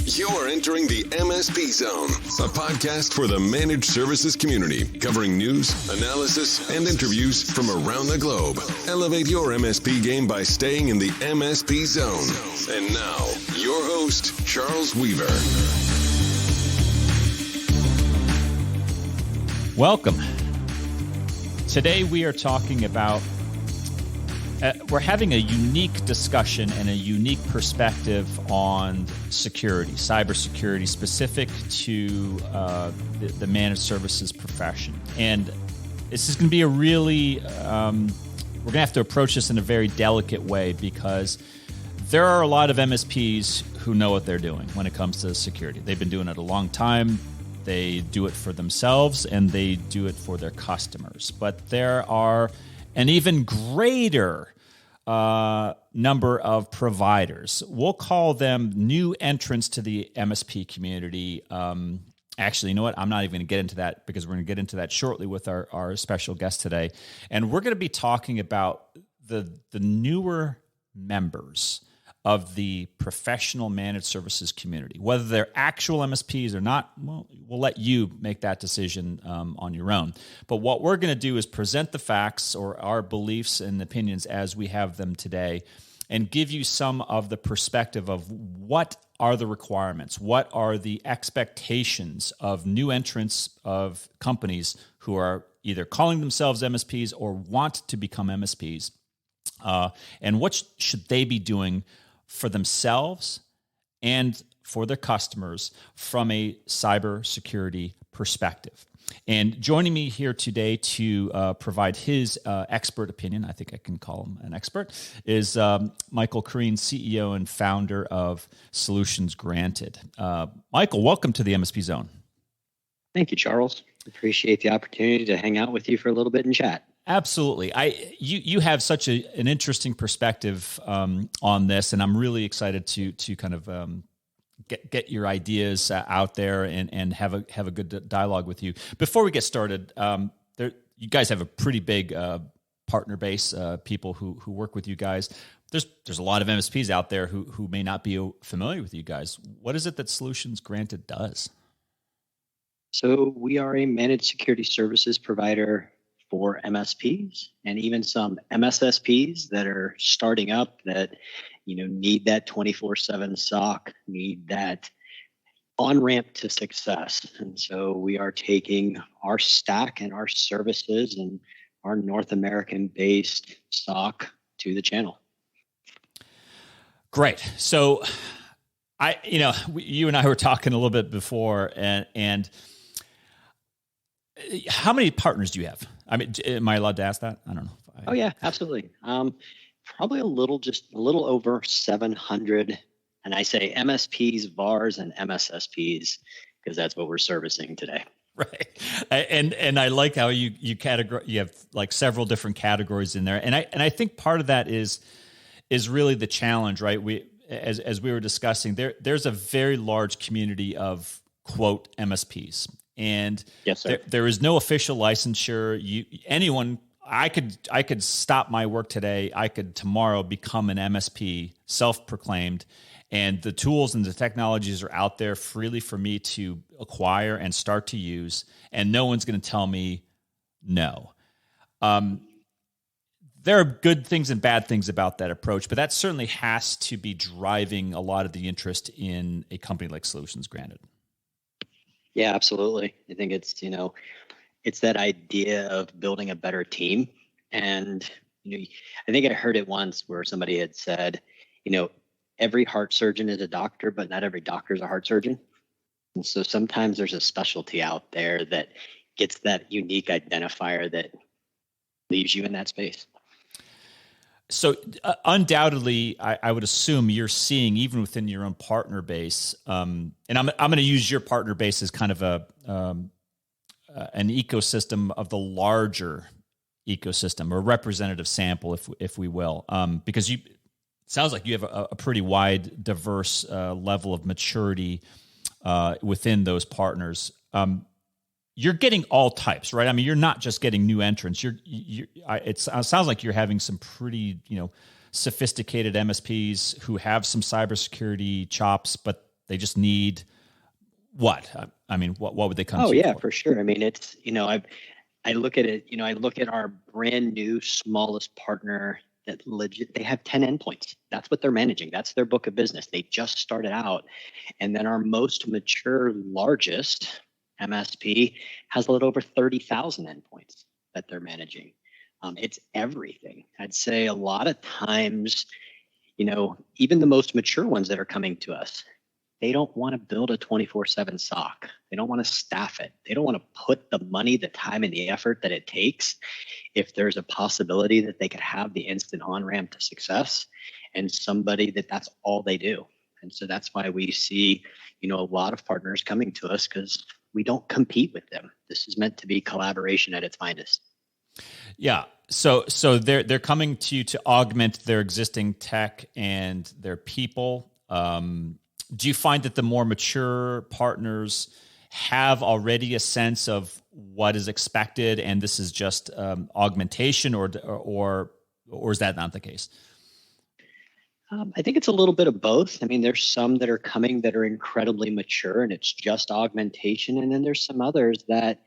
You're entering the MSP Zone, a podcast for the managed services community, covering news, analysis, and interviews from around the globe. Elevate your MSP game by staying in the MSP Zone. And now, your host, Charles Weaver. Welcome. Today we are talking about, we're having a unique discussion and a unique perspective on security, cybersecurity, specific to the managed services profession. And this is going to be a really, we're going to have to approach this in a very delicate way because there are a lot of MSPs who know what they're doing when it comes to security. They've been doing it a long time. They do it for themselves and they do it for their customers. But there are an even greater number of providers. We'll call them new entrants to the MSP community. Actually, you know what? I'm not even going to get into that because we're going to get into that shortly with our special guest today. And we're going to be talking about the newer members of the professional managed services community. Whether they're actual MSPs or not, well, we'll let you make that decision on your own. But what we're going to do is present the facts or our beliefs and opinions as we have them today and give you some of the perspective of what are the requirements, what are the expectations of new entrants of companies who are either calling themselves MSPs or want to become MSPs, and what should they be doing for themselves and for their customers from a cybersecurity perspective. And joining me here today to provide his expert opinion, I think I can call him an expert, is Michael Crean, CEO and founder of Solutions Granted. Michael, welcome to the MSP Zone. Thank you, Charles. Appreciate the opportunity to hang out with you for a little bit and chat. Absolutely. You have such an interesting perspective on this, and I'm really excited to kind of get your ideas out there and have a good dialogue with you. Before we get started, you guys have a pretty big partner base, people who work with you guys. There's a lot of MSPs out there who may not be familiar with you guys. What is it that Solutions Granted does? So we are a managed security services provider for MSPs and even some MSSPs that are starting up that, need that 24/7 SOC, need that on-ramp to success. And so we are taking our stack and our services and our North American-based SOC to the channel. Great. So you and I were talking a little bit before, and how many partners do you have? I mean, am I allowed to ask that? I don't know. Oh yeah, absolutely. Probably a little over 700. And I say MSPs, VARs, and MSSPs because that's what we're servicing today. Right. And I like how you have like several different categories in there. And I think part of that is really the challenge, right? As we were discussing, there's a very large community of quote MSPs. And yes, sir. There is no official licensure. I could stop my work today. I could tomorrow become an MSP, self-proclaimed, and the tools and the technologies are out there freely for me to acquire and start to use, and no one's going to tell me no. There are good things and bad things about that approach, but that certainly has to be driving a lot of the interest in a company like Solutions Granted. Yeah, absolutely. I think it's that idea of building a better team. And, I think I heard it once where somebody had said, every heart surgeon is a doctor, but not every doctor is a heart surgeon. And so sometimes there's a specialty out there that gets that unique identifier that leaves you in that space. So undoubtedly, I would assume you're seeing even within your own partner base, and I'm going to use your partner base as kind of an ecosystem of the larger ecosystem, or representative sample, if we will, because it sounds like you have a pretty wide, diverse level of maturity within those partners. You're getting all types, right? I mean, you're not just getting new entrants. It sounds like you're having some pretty, sophisticated MSPs who have some cybersecurity chops, but they just need what? I mean, what would they come to? Oh you yeah, for? for sure. I mean, it's, I look at it, I look at our brand new smallest partner that legit, they have 10 endpoints. That's what they're managing. That's their book of business. They just started out. And then our most mature, largest MSP has a little over 30,000 endpoints that they're managing. It's everything. I'd say a lot of times, even the most mature ones that are coming to us, they don't want to build a 24/7 SOC. They don't want to staff it. They don't want to put the money, the time, and the effort that it takes if there's a possibility that they could have the instant on-ramp to success and somebody that's all they do. And so that's why we see, a lot of partners coming to us because we don't compete with them. This is meant to be collaboration at its finest. Yeah. So they're coming to you to augment their existing tech and their people. Do you find that the more mature partners have already a sense of what is expected, and this is just augmentation, or is that not the case? I think it's a little bit of both. I mean, there's some that are coming that are incredibly mature, and it's just augmentation, and then there's some others that,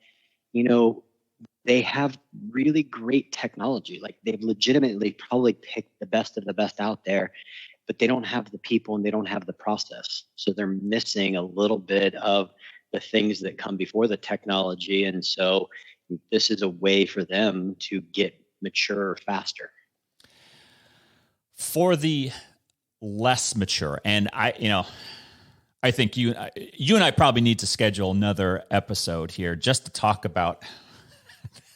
they have really great technology. Like they've legitimately probably picked the best of the best out there, but they don't have the people and they don't have the process. So they're missing a little bit of the things that come before the technology. And so this is a way for them to get mature faster. For the less mature, and I think you and I probably need to schedule another episode here just to talk about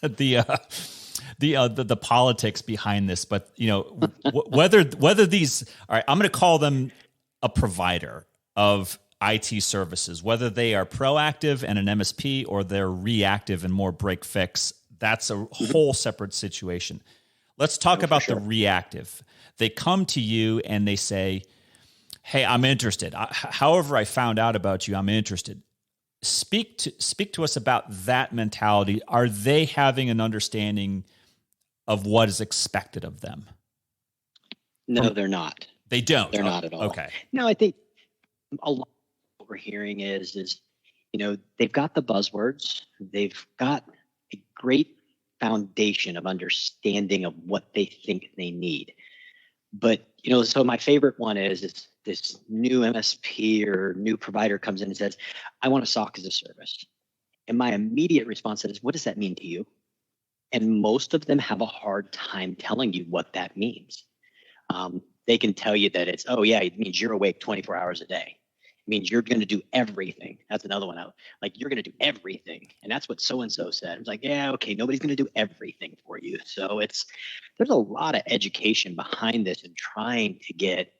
the politics behind this, but whether these, all right, I'm going to call them a provider of IT services, whether they are proactive and an MSP or they're reactive and more break fix, that's a whole separate situation. Let's talk about the reactive. They come to you and they say, hey, I'm interested. However I found out about you, I'm interested. Speak to us about that mentality. Are they having an understanding of what is expected of them? No, they're not. They don't. They're not at all. Okay. No, I think a lot of what we're hearing is they've got the buzzwords. They've got a great foundation of understanding of what they think they need. But, so my favorite one is this new MSP or new provider comes in and says, I want a SOC as a service. And my immediate response is, what does that mean to you? And most of them have a hard time telling you what that means. They can tell you that it's, oh yeah, it means you're awake 24 hours a day. It means you're going to do everything. That's another one out. Like you're going to do everything. And that's what so-and-so said. It's like, yeah, okay, nobody's going to do everything for you. So there's a lot of education behind this and trying to get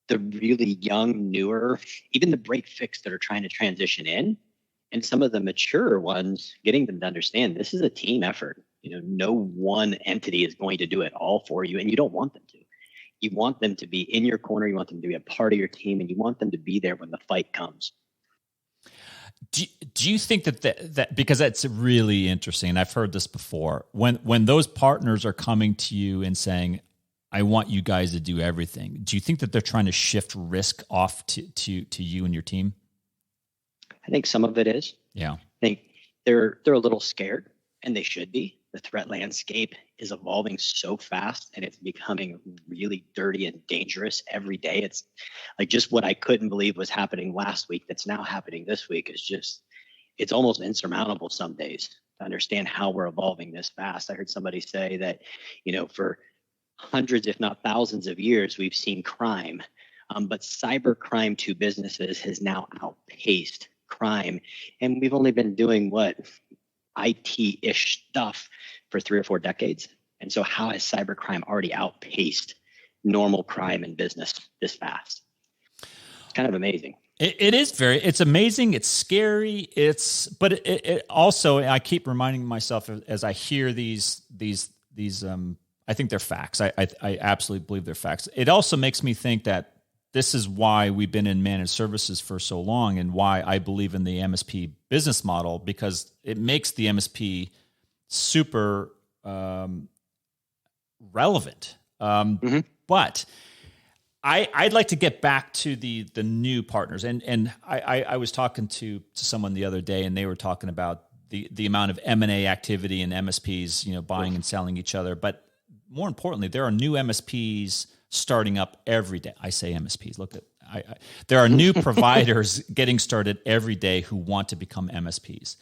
the really young, newer, even the break fix that are trying to transition in, and some of the mature ones, getting them to understand this is a team effort. No one entity is going to do it all for you, and you don't want them to. You want them to be in your corner. You want them to be a part of your team, and you want them to be there when the fight comes. Do you think that because that's really interesting, and I've heard this before, when those partners are coming to you and saying, I want you guys to do everything, do you think that they're trying to shift risk off to you and your team? I think some of it is. Yeah. I think they're a little scared, and they should be. The threat landscape is evolving so fast, and it's becoming really dirty and dangerous every day. It's like just what I couldn't believe was happening last week that's now happening this week is just, it's almost insurmountable some days to understand how we're evolving this fast. I heard somebody say that, for hundreds, if not thousands of years, we've seen crime, but cyber crime to businesses has now outpaced crime. And we've only been doing IT-ish stuff for 3 or 4 decades. And so how has cybercrime already outpaced normal crime in business this fast? It's kind of amazing. It's amazing. It's scary. But it also, I keep reminding myself as I hear these I think they're facts. I absolutely believe they're facts. It also makes me think that this is why we've been in managed services for so long and why I believe in the MSP business model, because it makes the MSP super relevant. But I'd like to get back to the new partners. And I was talking to someone the other day, and they were talking about the amount of M&A activity and MSPs, buying and selling each other. But more importantly, there are new MSPs starting up every day. I say MSPs. Look, there are new providers getting started every day who want to become MSPs.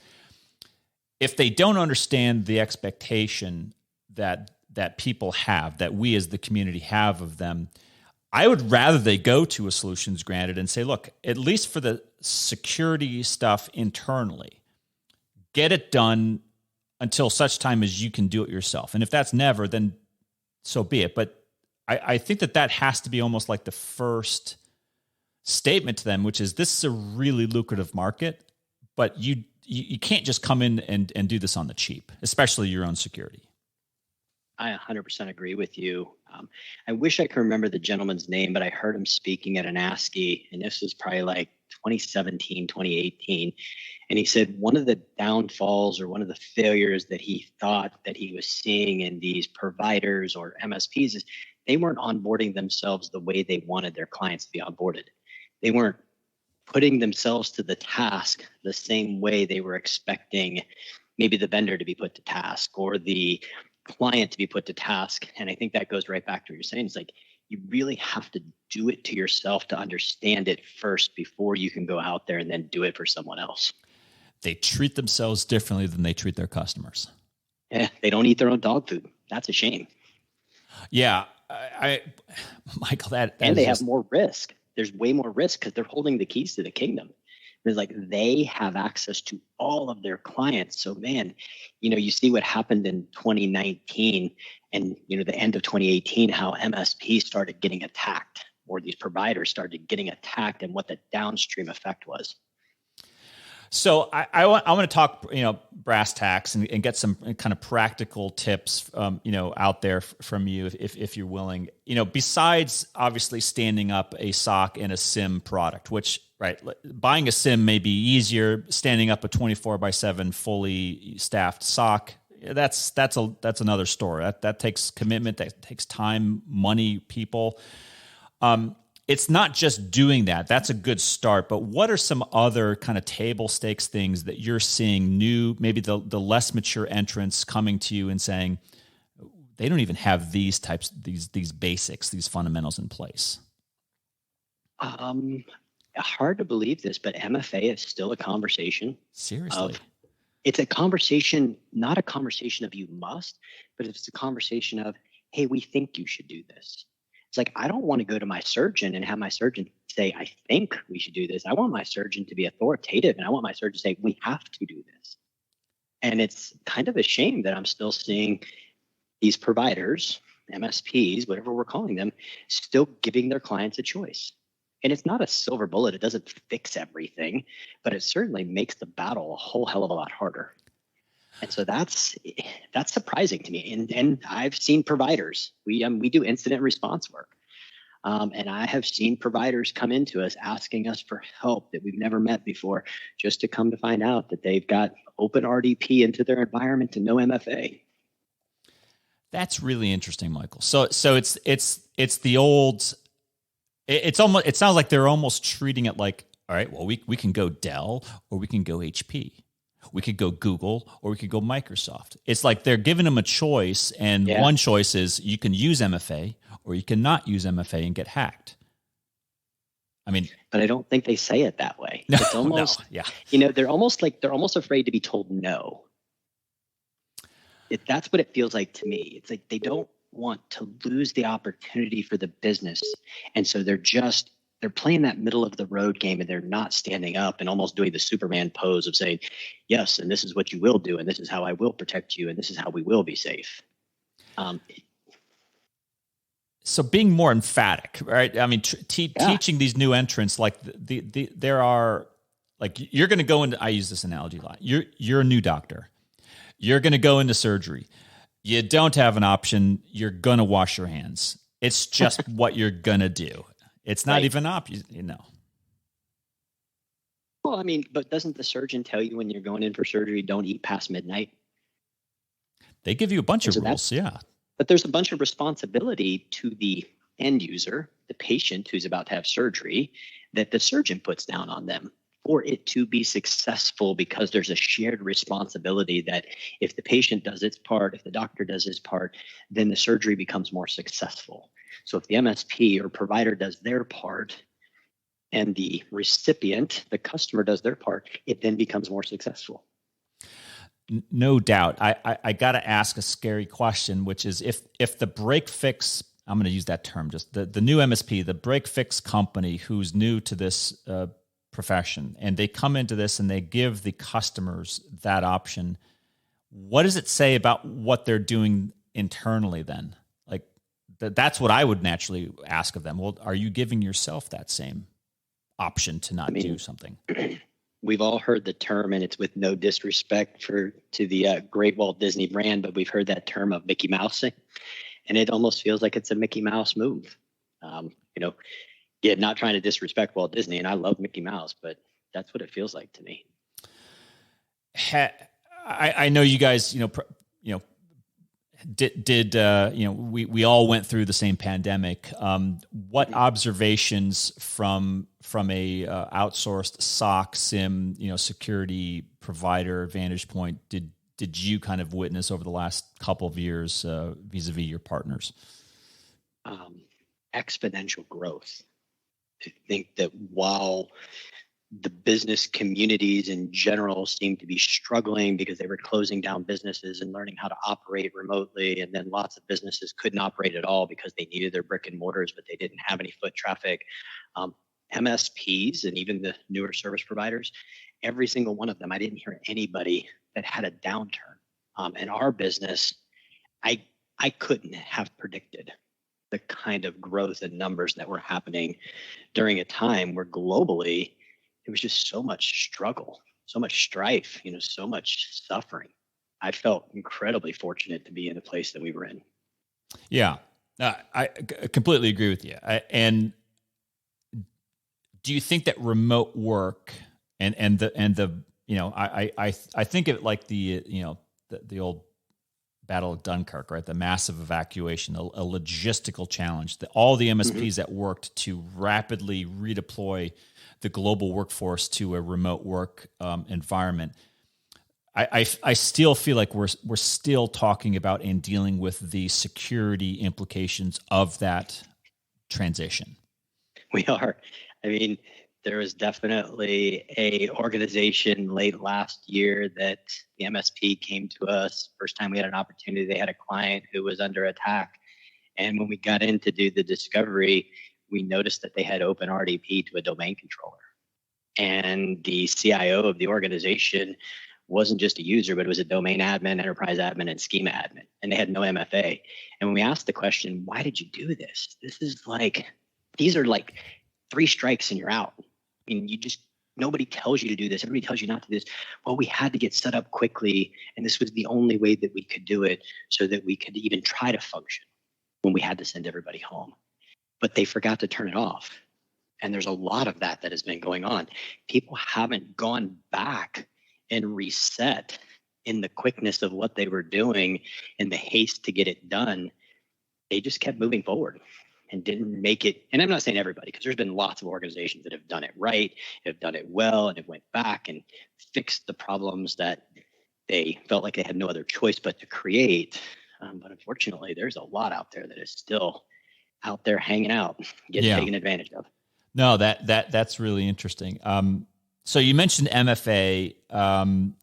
If they don't understand the expectation that people have, that we as the community have of them, I would rather they go to a solutions granted and say, look, at least for the security stuff internally, get it done until such time as you can do it yourself. And if that's never, then so be it. But I think that has to be almost like the first statement to them, which is, this is a really lucrative market, but you can't just come in and do this on the cheap, especially your own security. I 100% agree with you. I wish I could remember the gentleman's name, but I heard him speaking at an ASCII, and this was probably like 2017, 2018. And he said one of the downfalls or one of the failures that he thought that he was seeing in these providers or MSPs is they weren't onboarding themselves the way they wanted their clients to be onboarded. They weren't putting themselves to the task the same way they were expecting maybe the vendor to be put to task or the client to be put to task. And I think that goes right back to what you're saying. It's like, you really have to do it to yourself to understand it first before you can go out there and then do it for someone else. They treat themselves differently than they treat their customers. Yeah, they don't eat their own dog food. That's a shame. Yeah, Michael, and they have more risk. There's way more risk because they're holding the keys to the kingdom. It's like they have access to all of their clients. So man, you see what happened in 2019 and the end of 2018, how MSPs started getting attacked, or these providers started getting attacked, and what the downstream effect was. So I want to talk, brass tacks and get some kind of practical tips, out there from you if you're willing. Besides obviously standing up a SOC and a SIM product, which buying a SIM may be easier. Standing up a 24/7 fully staffed SOC, that's another story. That takes commitment. That takes time, money, people. It's not just doing that. That's a good start. But what are some other kind of table stakes things that you're seeing new, maybe the less mature entrants coming to you and saying, they don't even have these types, these basics, these fundamentals in place? Hard to believe this, but MFA is still a conversation. Seriously. It's a conversation, not a conversation of you must, but it's a conversation of, hey, we think you should do this. It's like, I don't want to go to my surgeon and have my surgeon say, I think we should do this. I want my surgeon to be authoritative, and I want my surgeon to say, we have to do this. And it's kind of a shame that I'm still seeing these providers, MSPs, whatever we're calling them, still giving their clients a choice. And it's not a silver bullet. It doesn't fix everything, but it certainly makes the battle a whole hell of a lot harder. And so that's surprising to me. And I've seen providers. We do incident response work. And I have seen providers come into us asking us for help that we've never met before, just to come to find out that they've got open RDP into their environment and no MFA. That's really interesting, Michael. So it's the old. It sounds like they're almost treating it like, all right, well, we can go Dell or we can go HP. We could go Google or we could go Microsoft. It's like they're giving them a choice, and one choice is you can use MFA or you cannot use MFA and get hacked. I mean, but I don't think they say it that way. No, it's almost, they're almost afraid to be told no. That's what it feels like to me. It's like they don't want to lose the opportunity for the business, and so they're playing that middle of the road game, and they're not standing up and almost doing the Superman pose of saying, yes, and this is what you will do, and this is how I will protect you, and this is how we will be safe. So being more emphatic, right? I mean, teaching these new entrants, like there are, like, you're going to go into, I use this analogy a lot. You're a new doctor. You're going to go into surgery. You don't have an option. You're going to wash your hands. It's just what you're going to do. It's not even option, Well, I mean, but doesn't the surgeon tell you when you're going in for surgery, don't eat past midnight? They give you a bunch of rules, yeah. But there's a bunch of responsibility to the end user, the patient who's about to have surgery, that the surgeon puts down on them for it to be successful, because there's a shared responsibility that if the patient does its part, if the doctor does his part, then the surgery becomes more successful. So if the MSP or provider does their part and the recipient, the customer, does their part, it then becomes more successful. No doubt. I got to ask a scary question, which is if the break fix, I'm going to use that term, just the new MSP, the break fix company who's new to this profession, and they come into this and they give the customers that option, what does it say about what they're doing internally then? Like that's what I would naturally ask of them. Well, are you giving yourself that same option to not do something? We've all heard the term, and it's with no disrespect to the great Walt Disney brand, but we've heard that term of Mickey Mousing, and it almost feels like it's a Mickey Mouse move. Not trying to disrespect Walt Disney, and I love Mickey Mouse, but that's what it feels like to me. I know you guys, we all went through the same pandemic. What observations from a outsourced SOC SIM, security provider vantage point did you kind of witness over the last couple of years vis-a-vis your partners? Exponential growth. I think that while the business communities in general seem to be struggling because they were closing down businesses and learning how to operate remotely. And then lots of businesses couldn't operate at all because they needed their brick and mortars, but they didn't have any foot traffic. MSPs and even the newer service providers, every single one of them, I didn't hear anybody that had a downturn. In our business, I couldn't have predicted the kind of growth and numbers that were happening during a time where globally, it was just so much struggle, so much strife, so much suffering. I felt incredibly fortunate to be in the place that we were in. Yeah, I completely agree with you. And do you think that remote work and the I think of it like the old Battle of Dunkirk, right? The massive evacuation, a logistical challenge that all the MSPs that worked to rapidly redeploy the global workforce to a remote work environment. I still feel like we're still talking about and dealing with the security implications of that transition. We are. I mean, there was definitely a organization late last year that the MSP came to us. First time we had an opportunity, they had a client who was under attack. And when we got in to do the discovery, we noticed that they had open RDP to a domain controller. And the CIO of the organization wasn't just a user, but it was a domain admin, enterprise admin, and schema admin. And they had no MFA. And when we asked the question, why did you do this? These are like 3 strikes and you're out. I mean, nobody tells you to do this. Everybody tells you not to do this. Well, we had to get set up quickly. And this was the only way that we could do it so that we could even try to function when we had to send everybody home. But they forgot to turn it off. And there's a lot of that has been going on. People haven't gone back and reset in the quickness of what they were doing in the haste to get it done. They just kept moving forward and didn't make it. And I'm not saying everybody, because there's been lots of organizations that have done it right, have done it well, and have went back and fixed the problems that they felt like they had no other choice but to create. But unfortunately, there's a lot out there that is still out there hanging out, getting taken advantage of. No, that's really interesting. So you mentioned MFA.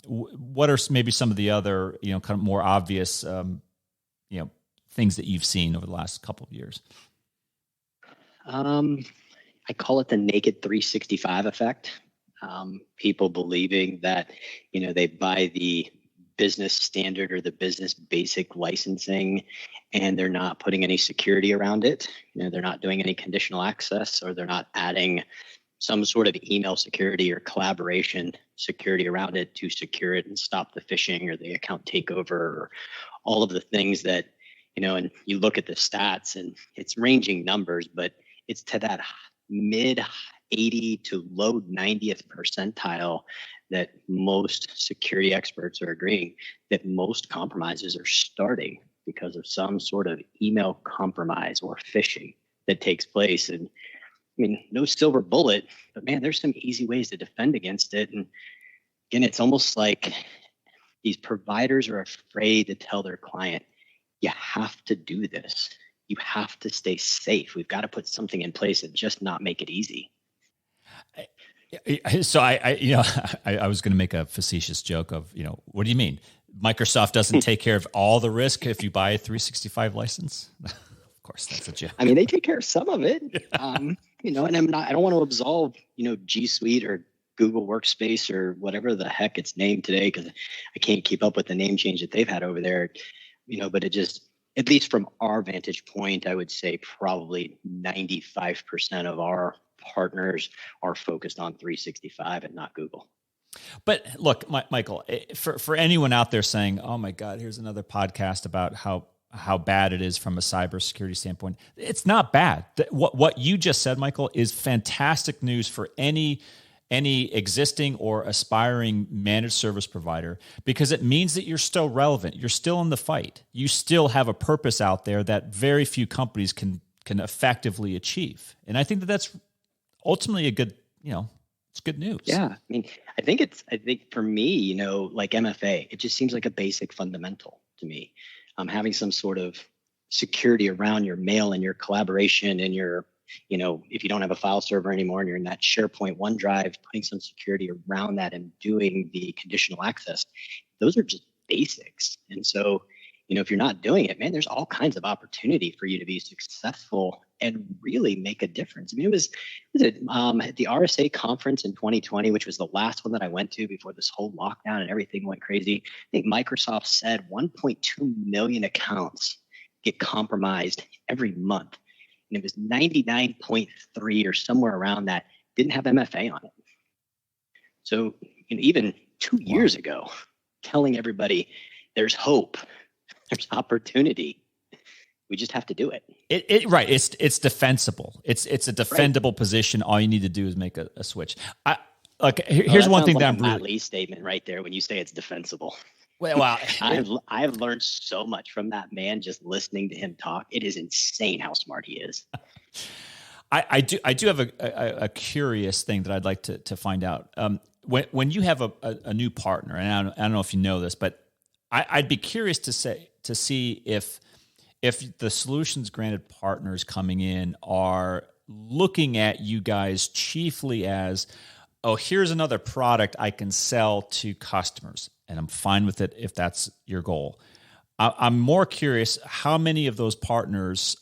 What are maybe some of the other, kind of more obvious, things that you've seen over the last couple of years? I call it the naked 365 effect. People believing that, they buy the business standard or the business basic licensing and they're not putting any security around it. They're not doing any conditional access, or they're not adding some sort of email security or collaboration security around it to secure it and stop the phishing or the account takeover, or all of the things that, and you look at the stats and it's ranging numbers, but it's to that mid 80 to low 90th percentile that most security experts are agreeing that most compromises are starting because of some sort of email compromise or phishing that takes place. And I mean, no silver bullet, but man, there's some easy ways to defend against it. And again, it's almost like these providers are afraid to tell their client, you have to do this. You have to stay safe. We've got to put something in place and just not make it easy. So I was going to make a facetious joke of, what do you mean? Microsoft doesn't take care of all the risk if you buy a 365 license? Of course, that's a joke. I mean, they take care of some of it, and I don't want to absolve, G Suite or Google Workspace or whatever the heck it's named today, because I can't keep up with the name change that they've had over there, but it just, at least from our vantage point, I would say probably 95% of our partners are focused on 365 and not Google. But look, Michael, for anyone out there saying, oh my God, here's another podcast about how bad it is from a cybersecurity standpoint, it's not bad. What you just said, Michael, is fantastic news for any existing or aspiring managed service provider, because it means that you're still relevant. You're still in the fight. You still have a purpose out there that very few companies can effectively achieve. And I think that's ultimately a good, it's good news. Yeah. I mean, I think for me, like MFA, it just seems like a basic fundamental to me. Having some sort of security around your mail and your collaboration and your, if you don't have a file server anymore and you're in that SharePoint OneDrive, putting some security around that and doing the conditional access, those are just basics. And so, if you're not doing it, man, there's all kinds of opportunity for you to be successful and really make a difference. I mean, it was at the RSA conference in 2020, which was the last one that I went to before this whole lockdown and everything went crazy. I think Microsoft said 1.2 million accounts get compromised every month. And it was 99.3 or somewhere around that didn't have MFA on it. So even 2 years ago, telling everybody there's hope, there's opportunity. We just have to do it. Right. It's defensible. It's a defendable position. All you need to do is make a switch. Here's one thing that I'm Matt Lee statement right there when you say it's defensible. Well, I've learned so much from that man just listening to him talk. It is insane how smart he is. I do have a curious thing that I'd like to find out. When you have a new partner, and I don't know if you know this, but I'd be curious to see if the solutions granted partners coming in are looking at you guys chiefly as, oh, here's another product I can sell to customers, and I'm fine with it if that's your goal. I'm more curious how many of those partners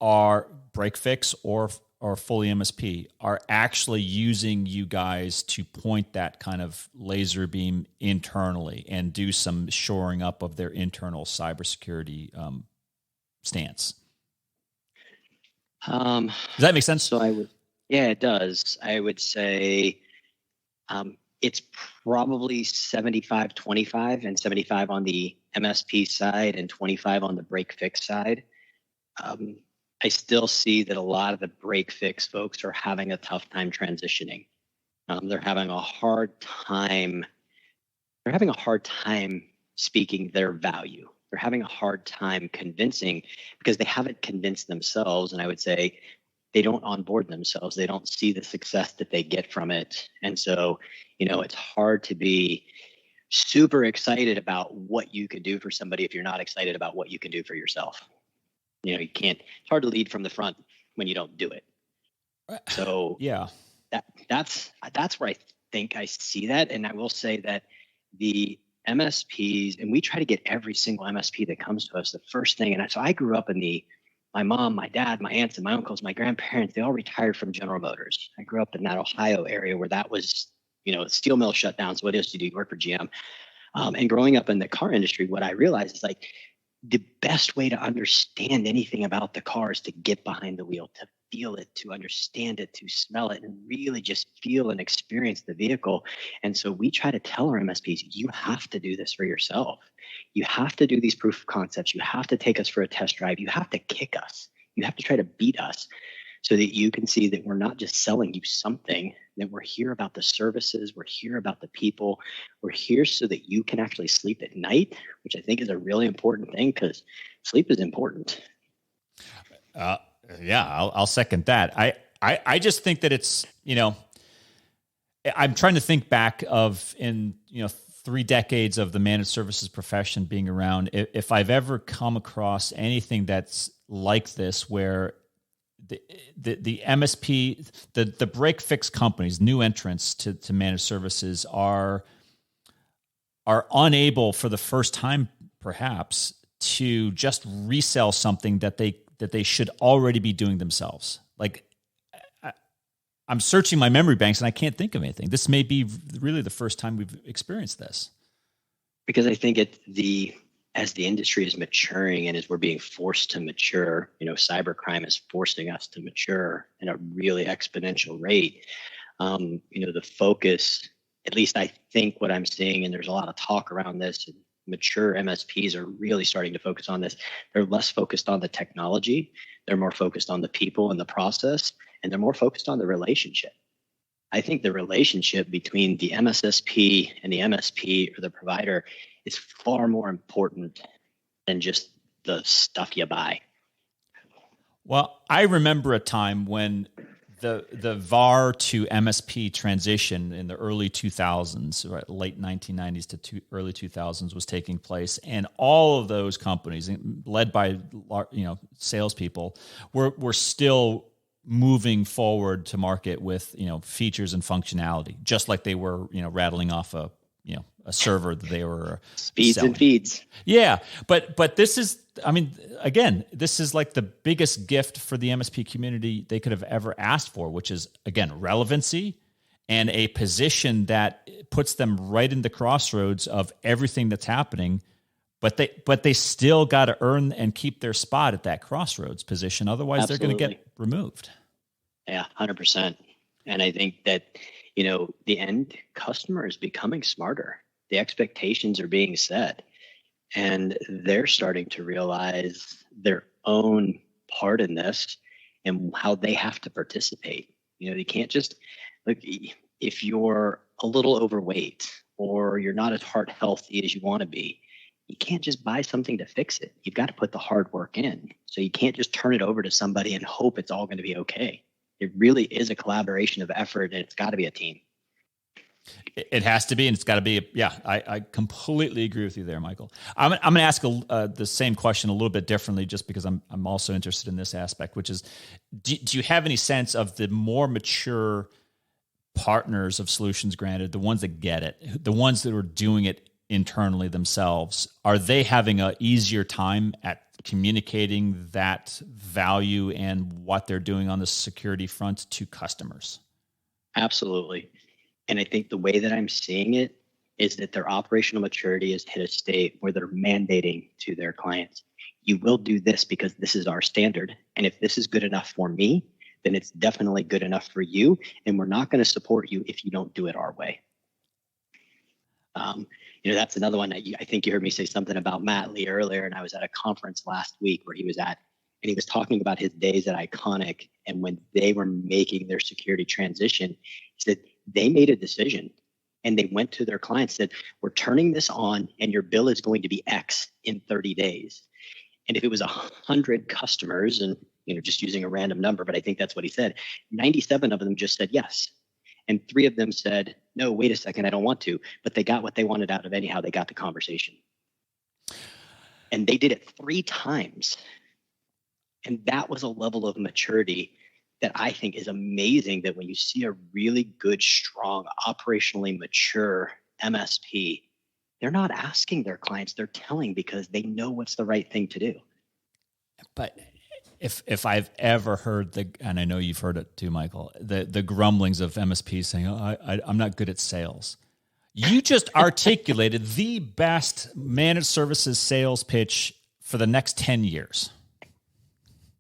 are break fix or fully MSP are actually using you guys to point that kind of laser beam internally and do some shoring up of their internal cybersecurity stance. Does that make sense? So yeah, it does. I would say it's probably 75-25, and 75 on the MSP side and 25 on the break fix side. I still see that a lot of the break fix folks are having a tough time transitioning. They're having a hard time. They're having a hard time speaking their value. They're having a hard time convincing because they haven't convinced themselves. And I would say they don't onboard themselves. They don't see the success that they get from it. And so, it's hard to be super excited about what you can do for somebody if you're not excited about what you can do for yourself. You can't, it's hard to lead from the front when you don't do it. So yeah, that's where I think I see that. And I will say that the MSPs, and we try to get every single MSP that comes to us, the first thing. And so I grew up in my mom, my dad, my aunts, and my uncles, my grandparents, they all retired from General Motors. I grew up in that Ohio area where that was, steel mill shutdowns. What else do you do? You work for GM. And growing up in the car industry, what I realized is the best way to understand anything about the car is to get behind the wheel, to feel it, to understand it, to smell it, and really just feel and experience the vehicle. And so we try to tell our MSPs, you have to do this for yourself. You have to do these proof of concepts. You have to take us for a test drive. You have to kick us. You have to try to beat us so that you can see that we're not just selling you something, that we're here about the services, we're here about the people, we're here so that you can actually sleep at night, which I think is a really important thing because sleep is important. Yeah, I'll second that. I just think that it's, I'm trying to think back of in, 3 decades of the managed services profession being around. If I've ever come across anything that's like this, where the MSP, the break fix companies, new entrants to managed services are unable for the first time, perhaps, to just resell something that they should already be doing themselves. Like, I'm searching my memory banks and I can't think of anything. This may be really the first time we've experienced this. Because I think as the industry is maturing and as we're being forced to mature, cybercrime is forcing us to mature in a really exponential rate. The focus, at least I think what I'm seeing, and there's a lot of talk around this, and mature MSPs are really starting to focus on this. They're less focused on the technology. They're more focused on the people and the process, and they're more focused on the relationship. I think the relationship between the MSSP and the MSP or the provider is far more important than just the stuff you buy. Well, I remember a time when the VAR to MSP transition in the early 2000s, right, late 1990s to early 2000s was taking place, and all of those companies, led by salespeople, were still moving forward to market with features and functionality, just like they were rattling off a server that they were speeds selling. And feeds. Yeah, but this is, again, this is like the biggest gift for the MSP community they could have ever asked for, which is, again, relevancy and a position that puts them right in the crossroads of everything that's happening. But they still got to earn and keep their spot at that crossroads position. Otherwise, Absolutely. They're going to get removed. Yeah, 100%. And I think that, the end customer is becoming smarter. The expectations are being set, and they're starting to realize their own part in this and how they have to participate. They can't just look, if you're a little overweight or you're not as heart healthy as you want to be, you can't just buy something to fix it. You've got to put the hard work in. So you can't just turn it over to somebody and hope it's all going to be okay. It really is a collaboration of effort, and it's got to be a team. It has to be, and it's got to be. I completely agree with you there, Michael. I'm going to ask the same question a little bit differently, just because I'm also interested in this aspect, which is, do you have any sense of the more mature partners of Solutions Granted, the ones that get it, the ones that are doing it internally themselves, are they having an easier time at communicating that value and what they're doing on the security front to customers? Absolutely. And I think the way that I'm seeing it is that their operational maturity has hit a state where they're mandating to their clients, you will do this because this is our standard. And if this is good enough for me, then it's definitely good enough for you. And we're not going to support you if you don't do it our way. That's another one that I think you heard me say something about Matt Lee earlier. And I was at a conference last week where he was at, and he was talking about his days at Iconic. And when they were making their security transition, he said they made a decision and they went to their clients and said, we're turning this on and your bill is going to be X in 30 days. And if it was 100 customers, and just using a random number, but I think that's what he said, 97 of them just said yes. And 3 of them said, no, wait a second, I don't want to. But they got what they wanted out of anyhow. They got the conversation. And they did it 3 times. And that was a level of maturity that I think is amazing, that when you see a really good, strong, operationally mature MSP, they're not asking their clients, they're telling because they know what's the right thing to do. But if I've ever heard and I know you've heard it too, Michael, the grumblings of MSPs saying, I'm not good at sales. You just articulated the best managed services sales pitch for the next 10 years.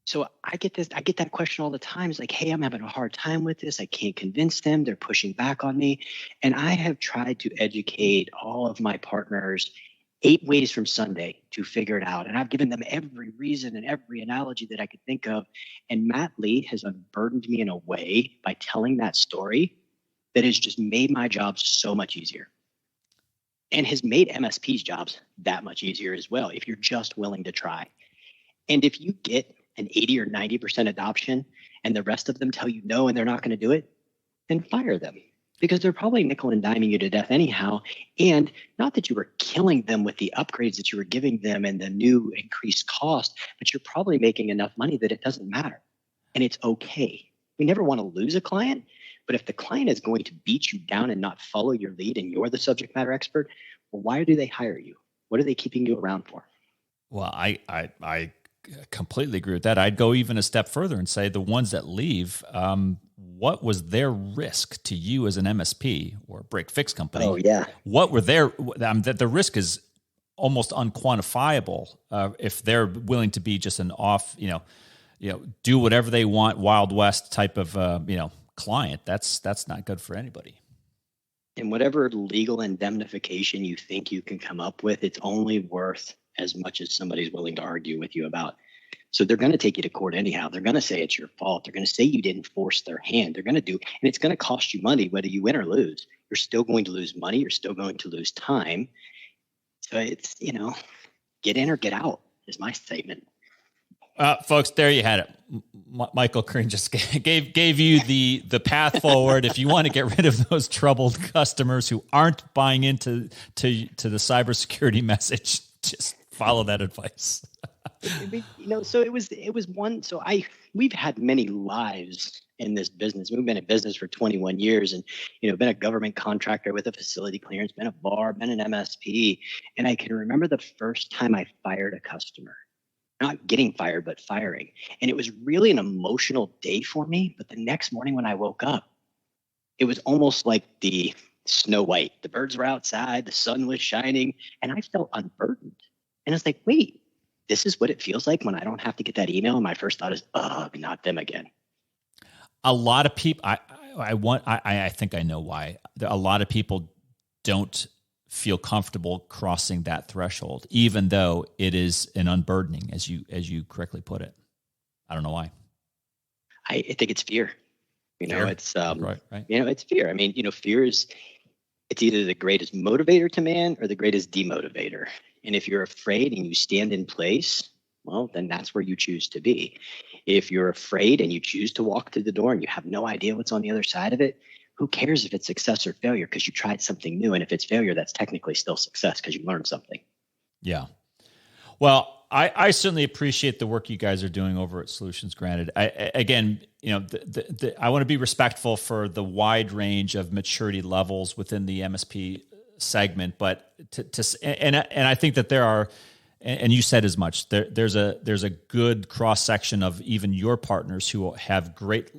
So I get that question all the time. It's like, hey, I'm having a hard time with this. I can't convince them. They're pushing back on me. And I have tried to educate all of my partners 8 ways from Sunday to figure it out. And I've given them every reason and every analogy that I could think of. And Matt Lee has unburdened me in a way by telling that story that has just made my job so much easier and has made MSP's jobs that much easier as well if you're just willing to try. And if you get an 80 or 90% adoption and the rest of them tell you no and they're not going to do it, then fire them because they're probably nickel and diming you to death anyhow. And not that you were killing them with the upgrades that you were giving them and the new increased cost, but you're probably making enough money that it doesn't matter. And it's okay. We never want to lose a client, but if the client is going to beat you down and not follow your lead and you're the subject matter expert, well, why do they hire you? What are they keeping you around for? Well, I completely agree with that. I'd go even a step further and say the ones that leave, what was their risk to you as an MSP or break fix company? Oh, yeah. What were their, that the risk is almost unquantifiable if they're willing to be just an off, do whatever they want, Wild West type of, client. That's not good for anybody. And whatever legal indemnification you think you can come up with, it's only worth as much as somebody's willing to argue with you about. So they're going to take you to court anyhow. They're going to say it's your fault. They're going to say you didn't force their hand. They're going to do, and it's going to cost you money, whether you win or lose. You're still going to lose money. You're still going to lose time. So it's, get in or get out is my statement. Folks, there you had it. Michael Crean just gave you the path forward. If you want to get rid of those troubled customers who aren't buying into the cybersecurity message, just follow that advice. So it was one. So we've had many lives in this business. We've been in business for 21 years, and been a government contractor with a facility clearance, been a VAR, been an MSP, and I can remember the first time I fired a customer. Not getting fired, but firing. And it was really an emotional day for me. But the next morning when I woke up, it was almost like the Snow White. The birds were outside, the sun was shining, and I felt unburdened. And it's like, wait, this is what it feels like when I don't have to get that email. And my first thought is, not them again. A lot of people, I think I know why. A lot of people don't feel comfortable crossing that threshold, even though it is an unburdening, as you correctly put it. I don't know why. I think it's fear. Fear. It's right. It's fear. I mean, fear is, it's either the greatest motivator to man or the greatest demotivator. And if you're afraid and you stand in place, well, then that's where you choose to be. If you're afraid and you choose to walk through the door and you have no idea what's on the other side of it, who cares if it's success or failure? Because you tried something new. And if it's failure, that's technically still success because you learned something. Yeah. Well, I certainly appreciate the work you guys are doing over at Solutions Granted. I want to be respectful for the wide range of maturity levels within the MSP segment, but and I think that there are, and you said as much, there's a good cross section of even your partners who have great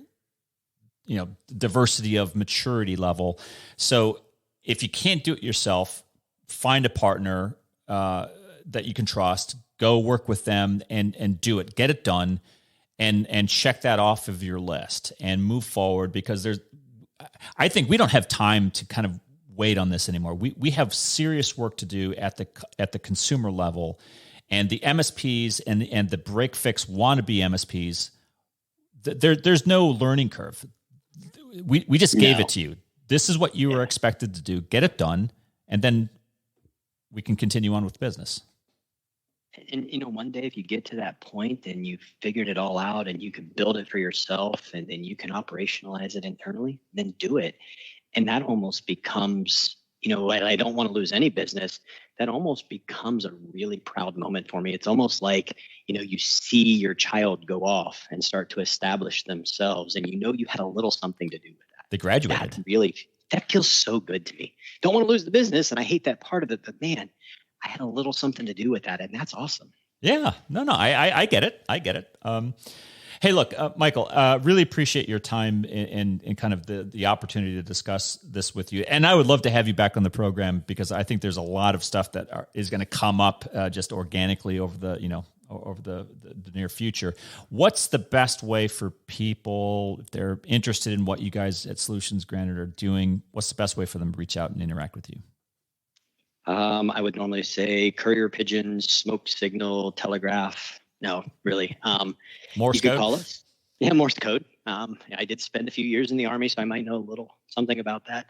diversity of maturity level. So if you can't do it yourself, find a partner that you can trust, go work with them and do it, get it done and check that off of your list and move forward, because I think we don't have time to kind of wait on this anymore. We have serious work to do at the consumer level, and the MSPs and the break fix wannabe MSPs, there's no learning curve. We just gave it to you. This is what you were expected to do. Get it done, and then we can continue on with business. And one day if you get to that point and you've figured it all out and you can build it for yourself and then you can operationalize it internally, then do it. And that almost becomes, I don't want to lose any business. That almost becomes a really proud moment for me. It's almost like, you see your child go off and start to establish themselves, and you had a little something to do with that. They graduated. That feels so good to me. Don't want to lose the business, and I hate that part of it, but man, I had a little something to do with that, and that's awesome. Yeah, no, I get it. Hey, look, Michael, really appreciate your time and kind of the opportunity to discuss this with you. And I would love to have you back on the program, because I think there's a lot of stuff that is going to come up just organically over the near future. What's the best way for people, if they're interested in what you guys at Solutions Granted are doing, what's the best way for them to reach out and interact with you? I would normally say courier pigeons, smoke signal, telegraph. No, really. Morse you could code? call us. Yeah, Morse code. I did spend a few years in the Army, so I might know a little something about that.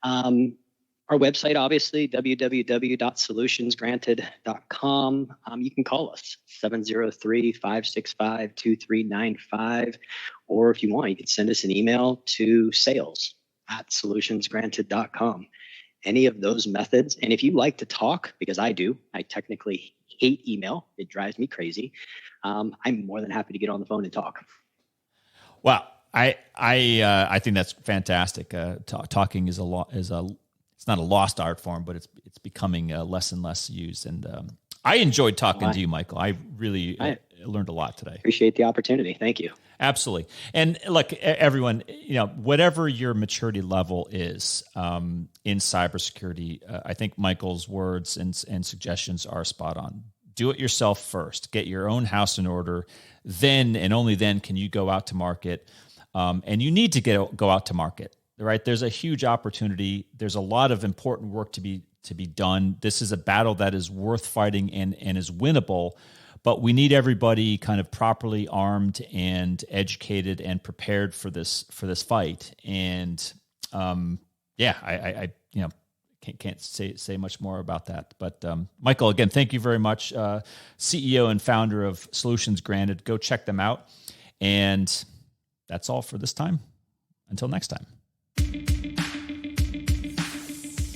Our website, obviously, www.solutionsgranted.com. You can call us, 703-565-2395. Or if you want, you can send us an email to sales@solutionsgranted.com. Any of those methods. And if you like to talk, because I do, I technically hate email. It drives me crazy. I'm more than happy to get on the phone and talk. Wow. I think that's fantastic. Talking is it's not a lost art form, but it's becoming less and less used. And I enjoyed talking to you, Michael. I really learned a lot today. Appreciate the opportunity. Thank you. Absolutely. And look, everyone, whatever your maturity level is in cybersecurity, I think Michael's words and suggestions are spot on. Do it yourself first. Get your own house in order. Then and only then can you go out to market. And you need to go out to market. Right? There's a huge opportunity. There's a lot of important work to be done. This is a battle that is worth fighting and is winnable, but we need everybody kind of properly armed and educated and prepared for this fight. And I can't say much more about that. But Michael, again, thank you very much. CEO and founder of Solutions Granted. Go check them out. And that's all for this time. Until next time.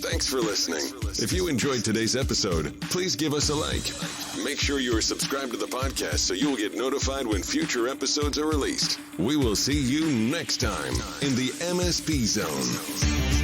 Thanks for listening. If you enjoyed today's episode, please give us a like. Make sure you are subscribed to the podcast so you will get notified when future episodes are released. We will see you next time in the MSP Zone.